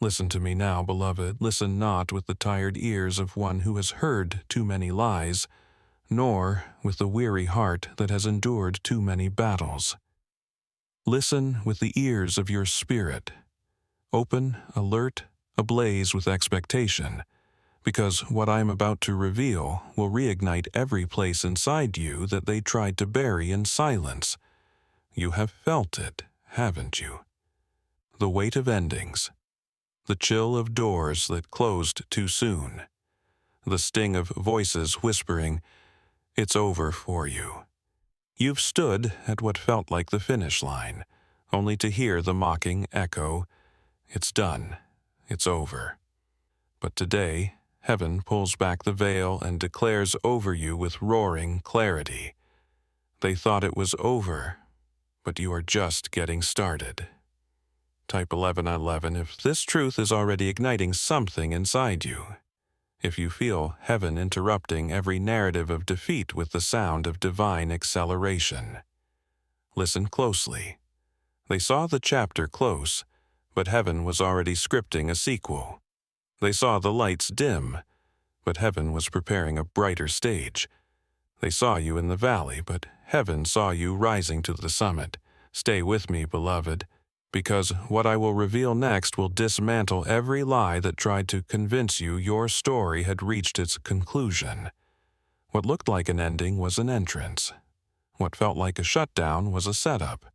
Listen to me now, beloved. Listen not with the tired ears of one who has heard too many lies, nor with the weary heart that has endured too many battles. Listen with the ears of your spirit, open, alert, ablaze with expectation, because what I am about to reveal will reignite every place inside you that they tried to bury in silence. You have felt it, haven't you? The weight of endings, the chill of doors that closed too soon, the sting of voices whispering, "It's over for you." You've stood at what felt like the finish line, only to hear the mocking echo, "It's done, it's over." But today, heaven pulls back the veil and declares over you with roaring clarity. They thought it was over, but you are just getting started. Type 1111 if this truth is already igniting something inside you. If you feel heaven interrupting every narrative of defeat with the sound of divine acceleration. Listen closely. They saw the chapter close, but heaven was already scripting a sequel. They saw the lights dim, but heaven was preparing a brighter stage. They saw you in the valley, but heaven saw you rising to the summit. Stay with me, beloved, because what I will reveal next will dismantle every lie that tried to convince you your story had reached its conclusion. What looked like an ending was an entrance. What felt like a shutdown was a setup.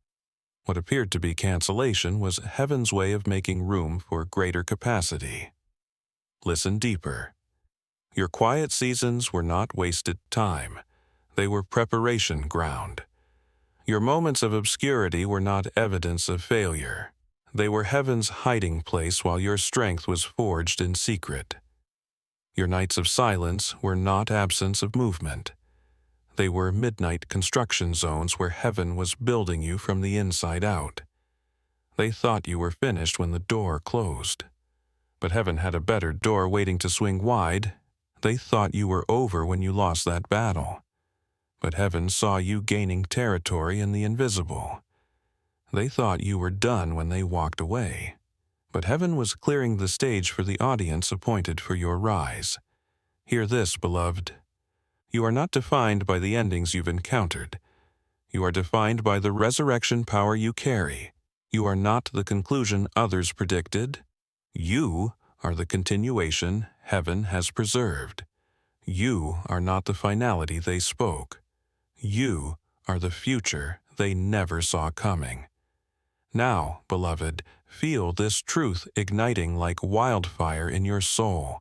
What appeared to be cancellation was heaven's way of making room for greater capacity. Listen deeper. Your quiet seasons were not wasted time. They were preparation ground. Your moments of obscurity were not evidence of failure. They were heaven's hiding place while your strength was forged in secret. Your nights of silence were not absence of movement. They were midnight construction zones where heaven was building you from the inside out. They thought you were finished when the door closed. But heaven had a better door waiting to swing wide. They thought you were over when you lost that battle. But heaven saw you gaining territory in the invisible. They thought you were done when they walked away. But heaven was clearing the stage for the audience appointed for your rise. Hear this, beloved. You are not defined by the endings you've encountered. You are defined by the resurrection power you carry. You are not the conclusion others predicted. You are the continuation heaven has preserved. You are not the finality they spoke. You are the future they never saw coming. Now, beloved, feel this truth igniting like wildfire in your soul.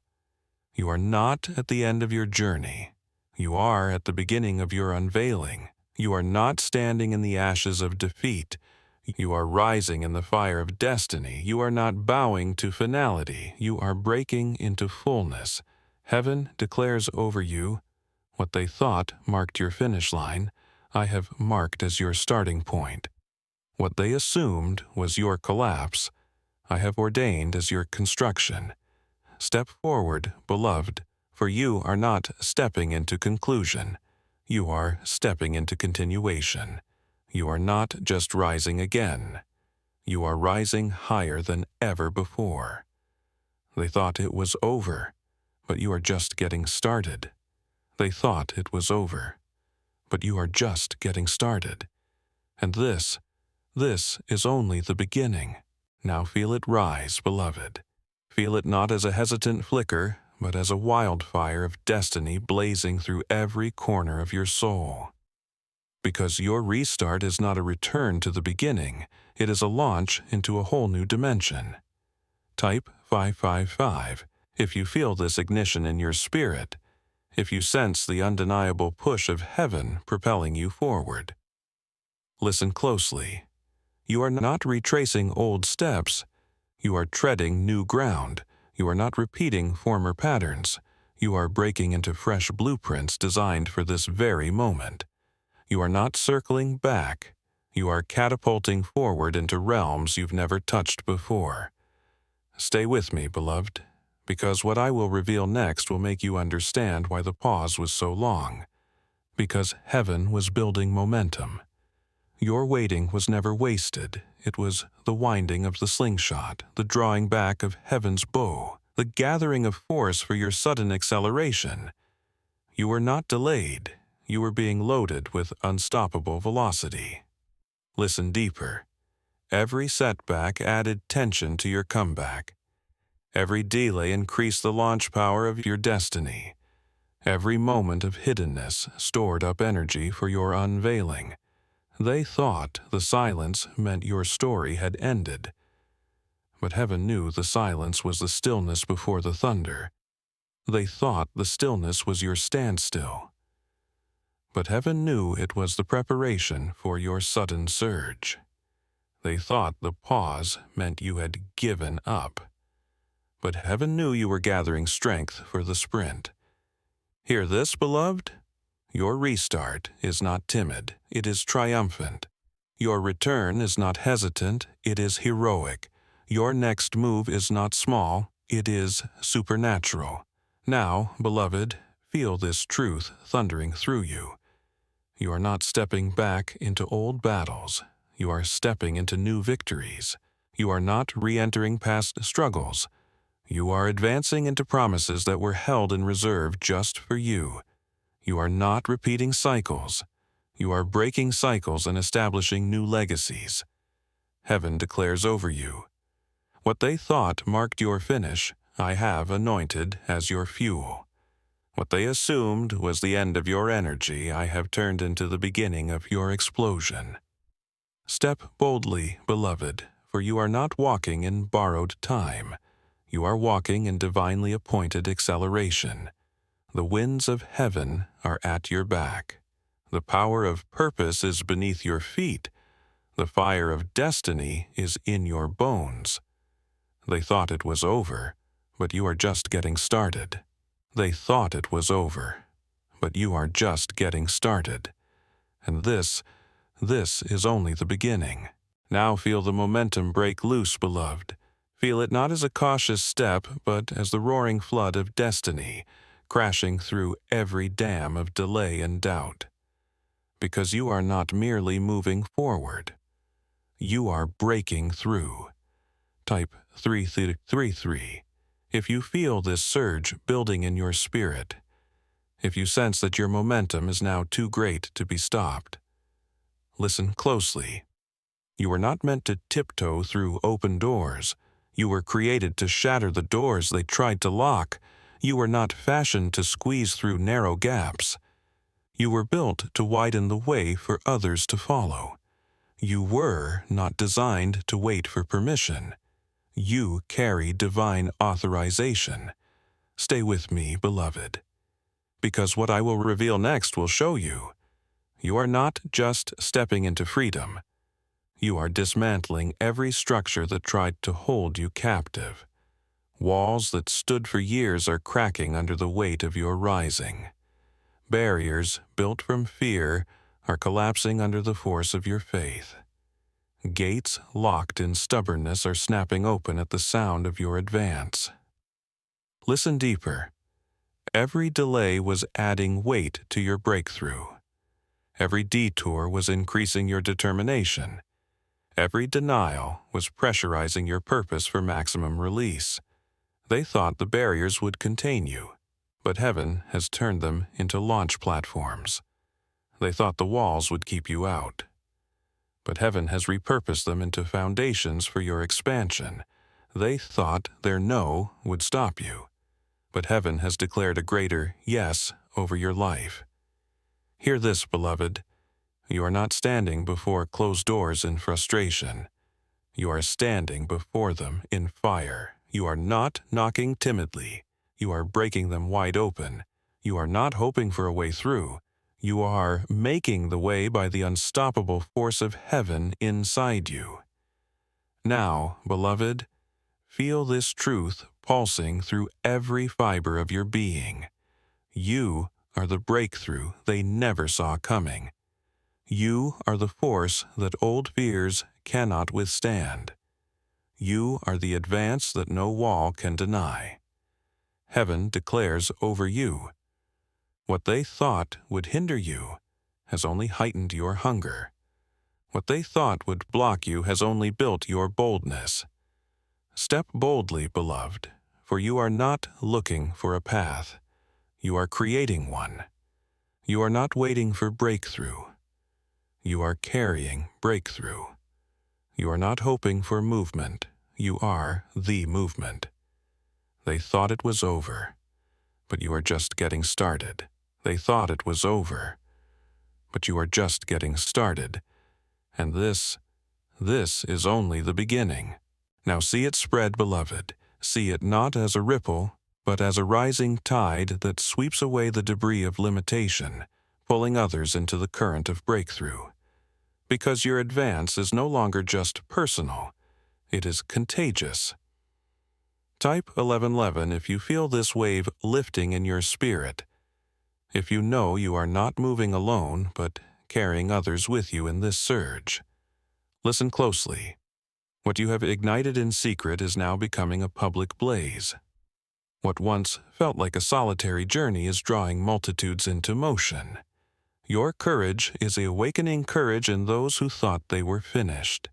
You are not at the end of your journey. You are at the beginning of your unveiling. You are not standing in the ashes of defeat. You are rising in the fire of destiny. You are not bowing to finality. You are breaking into fullness. Heaven declares over you, what they thought marked your finish line, I have marked as your starting point. What they assumed was your collapse, I have ordained as your construction. Step forward, beloved, for you are not stepping into conclusion. You are stepping into continuation. You are not just rising again. You are rising higher than ever before. They thought it was over, but you are just getting started. They thought it was over, but you are just getting started. And this is only the beginning. Now feel it rise, beloved. Feel it not as a hesitant flicker, but as a wildfire of destiny blazing through every corner of your soul. Because your restart is not a return to the beginning, it is a launch into a whole new dimension. Type 555 if you feel this ignition in your spirit, if you sense the undeniable push of heaven propelling you forward. Listen closely. You are not retracing old steps. You are treading new ground. You are not repeating former patterns. You are breaking into fresh blueprints designed for this very moment. You are not circling back. You are catapulting forward into realms you've never touched before. Stay with me, beloved, because what I will reveal next will make you understand why the pause was so long. Because heaven was building momentum. Your waiting was never wasted. It was the winding of the slingshot, the drawing back of heaven's bow, the gathering of force for your sudden acceleration. You were not delayed. You were being loaded with unstoppable velocity. Listen deeper. Every setback added tension to your comeback. Every delay increased the launch power of your destiny. Every moment of hiddenness stored up energy for your unveiling. They thought the silence meant your story had ended. But heaven knew the silence was the stillness before the thunder. They thought the stillness was your standstill. But heaven knew it was the preparation for your sudden surge. They thought the pause meant you had given up. But heaven knew you were gathering strength for the sprint. Hear this, beloved? Your restart is not timid, it is triumphant. Your return is not hesitant, it is heroic. Your next move is not small, it is supernatural. Now, beloved, feel this truth thundering through you. You are not stepping back into old battles. You are stepping into new victories. You are not re-entering past struggles. You are advancing into promises that were held in reserve just for you. You are not repeating cycles. You are breaking cycles and establishing new legacies. Heaven declares over you. What they thought marked your finish, I have anointed as your fuel. What they assumed was the end of your energy, I have turned into the beginning of your explosion. Step boldly, beloved, for you are not walking in borrowed time. You are walking in divinely appointed acceleration. The winds of heaven are at your back. The power of purpose is beneath your feet. The fire of destiny is in your bones. They thought it was over, but you are just getting started. They thought it was over, but you are just getting started. And this is only the beginning. Now feel the momentum break loose, beloved. Feel it not as a cautious step, but as the roaring flood of destiny, crashing through every dam of delay and doubt. Because you are not merely moving forward. You are breaking through. Type 333 if you feel this surge building in your spirit. If you sense that your momentum is now too great to be stopped. Listen closely. You were not meant to tiptoe through open doors. You were created to shatter the doors they tried to lock. You were not fashioned to squeeze through narrow gaps. You were built to widen the way for others to follow. You were not designed to wait for permission. You carry divine authorization. Stay with me, beloved, because what I will reveal next will show you. You are not just stepping into freedom. You are dismantling every structure that tried to hold you captive. Walls that stood for years are cracking under the weight of your rising. Barriers built from fear are collapsing under the force of your faith. Gates locked in stubbornness are snapping open at the sound of your advance. Listen deeper. Every delay was adding weight to your breakthrough. Every detour was increasing your determination. Every denial was pressurizing your purpose for maximum release. They thought the barriers would contain you, but heaven has turned them into launch platforms. They thought the walls would keep you out, but heaven has repurposed them into foundations for your expansion. They thought their no would stop you, but heaven has declared a greater yes over your life. Hear this, beloved. You are not standing before closed doors in frustration. You are standing before them in fire. You are not knocking timidly. You are breaking them wide open. You are not hoping for a way through. You are making the way by the unstoppable force of heaven inside you. Now, beloved, feel this truth pulsing through every fiber of your being. You are the breakthrough they never saw coming. You are the force that old fears cannot withstand. You are the advance that no wall can deny. Heaven declares over you. What they thought would hinder you has only heightened your hunger. What they thought would block you has only built your boldness. Step boldly, beloved, for you are not looking for a path. You are creating one. You are not waiting for breakthrough. You are carrying breakthrough. You are not hoping for movement. You are the movement. They thought it was over, but you are just getting started. They thought it was over, but you are just getting started. And this is only the beginning. Now see it spread, beloved. See it not as a ripple, but as a rising tide that sweeps away the debris of limitation, pulling others into the current of breakthrough. Because your advance is no longer just personal, it is contagious. Type 1111 if you feel this wave lifting in your spirit. If you know you are not moving alone, but carrying others with you in this surge. Listen closely. What you have ignited in secret is now becoming a public blaze. What once felt like a solitary journey is drawing multitudes into motion. Your courage is the awakening courage in those who thought they were finished.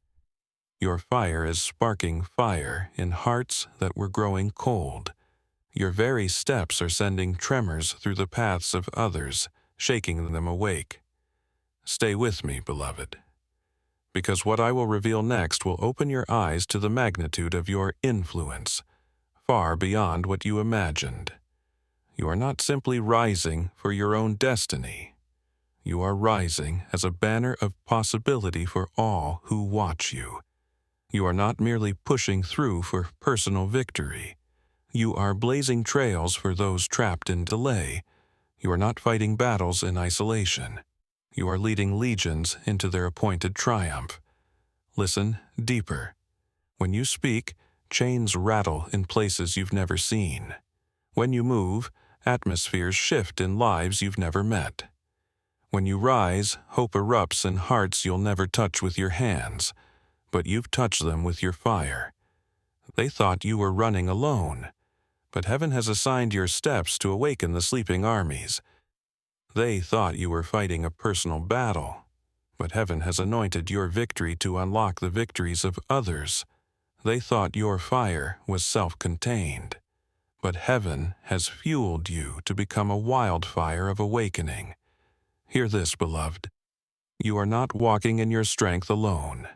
Your fire is sparking fire in hearts that were growing cold. Your very steps are sending tremors through the paths of others, shaking them awake. Stay with me, beloved, because what I will reveal next will open your eyes to the magnitude of your influence, far beyond what you imagined. You are not simply rising for your own destiny. You are rising as a banner of possibility for all who watch you. You are not merely pushing through for personal victory. You are blazing trails for those trapped in delay. You are not fighting battles in isolation. You are leading legions into their appointed triumph. Listen deeper. When you speak, chains rattle in places you've never seen. When you move, atmospheres shift in lives you've never met. When you rise, hope erupts in hearts you'll never touch with your hands, but you've touched them with your fire. They thought you were running alone, but heaven has assigned your steps to awaken the sleeping armies. They thought you were fighting a personal battle, but heaven has anointed your victory to unlock the victories of others. They thought your fire was self-contained, but heaven has fueled you to become a wildfire of awakening. Hear this, beloved. You are not walking in your strength alone.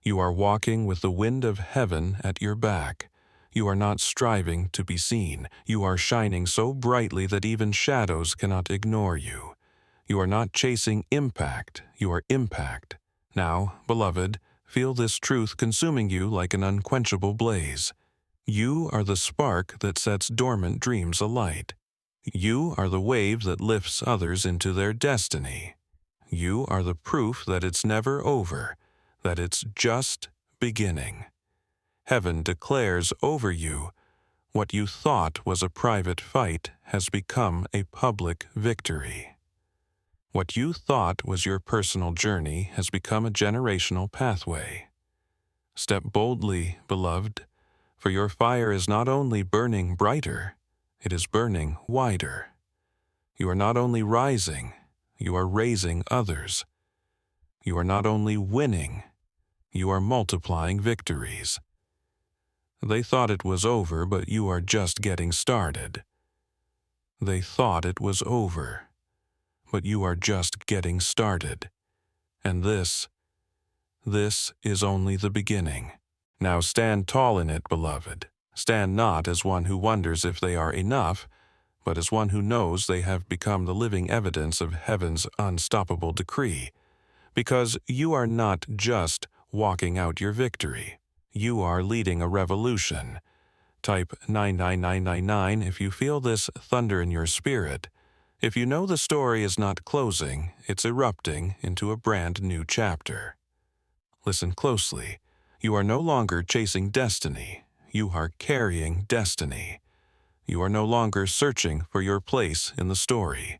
You are walking with the wind of heaven at your back. You are not striving to be seen. You are shining so brightly that even shadows cannot ignore you. You are not chasing impact. You are impact. Now, beloved, feel this truth consuming you like an unquenchable blaze. You are the spark that sets dormant dreams alight. You are the wave that lifts others into their destiny. You are the proof that it's never over, that it's just beginning. Heaven declares over you, what you thought was a private fight has become a public victory. What you thought was your personal journey has become a generational pathway. Step boldly, beloved, for your fire is not only burning brighter, it is burning wider. You are not only rising, you are raising others. You are not only winning, you are multiplying victories. They thought it was over, but you are just getting started. They thought it was over, but you are just getting started. And this is only the beginning. Now stand tall in it, beloved. Stand not as one who wonders if they are enough, but as one who knows they have become the living evidence of heaven's unstoppable decree. Because you are not just walking out your victory. You are leading a revolution. Type 99999 if you feel this thunder in your spirit. If you know the story is not closing, it's erupting into a brand new chapter. Listen closely. You are no longer chasing destiny. You are carrying destiny. You are no longer searching for your place in the story.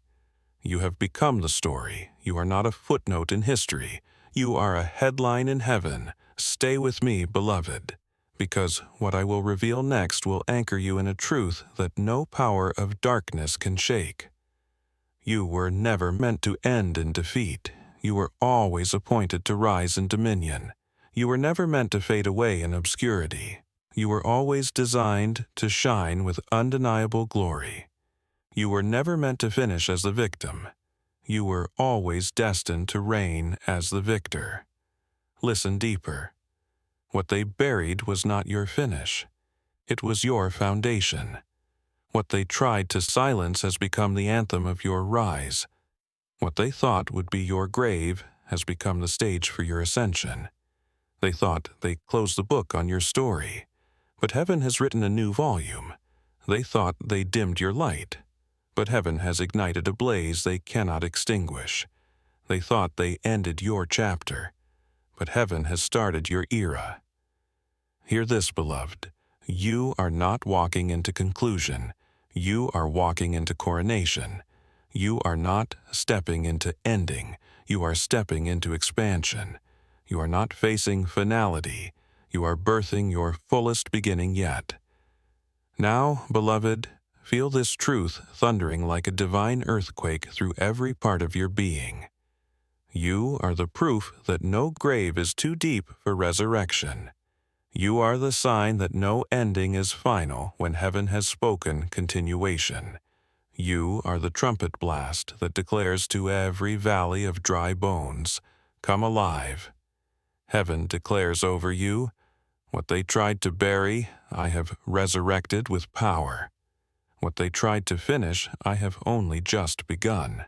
You have become the story. You are not a footnote in history. You are a headline in heaven. Stay with me, beloved, because what I will reveal next will anchor you in a truth that no power of darkness can shake. You were never meant to end in defeat. You were always appointed to rise in dominion. You were never meant to fade away in obscurity. You were always designed to shine with undeniable glory. You were never meant to finish as the victim. You were always destined to reign as the victor. Listen deeper. What they buried was not your finish. It was your foundation. What they tried to silence has become the anthem of your rise. What they thought would be your grave has become the stage for your ascension. They thought they closed the book on your story, but heaven has written a new volume. They thought they dimmed your light, but heaven has ignited a blaze they cannot extinguish. They thought they ended your chapter, but heaven has started your era. Hear this, beloved. You are not walking into conclusion. You are walking into coronation. You are not stepping into ending. You are stepping into expansion. You are not facing finality. You are birthing your fullest beginning yet. Now, beloved, feel this truth thundering like a divine earthquake through every part of your being. You are the proof that no grave is too deep for resurrection. You are the sign that no ending is final when heaven has spoken continuation. You are the trumpet blast that declares to every valley of dry bones, "Come alive." Heaven declares over you, "What they tried to bury, I have resurrected with power. What they tried to finish, I have only just begun."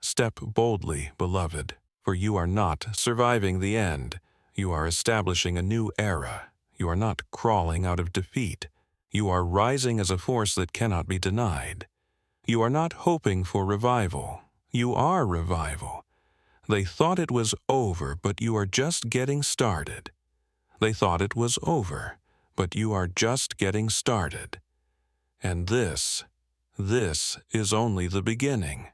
Step boldly, beloved, for you are not surviving the end. You are establishing a new era. You are not crawling out of defeat. You are rising as a force that cannot be denied. You are not hoping for revival. You are revival. They thought it was over, but you are just getting started. They thought it was over, but you are just getting started. And this is only the beginning.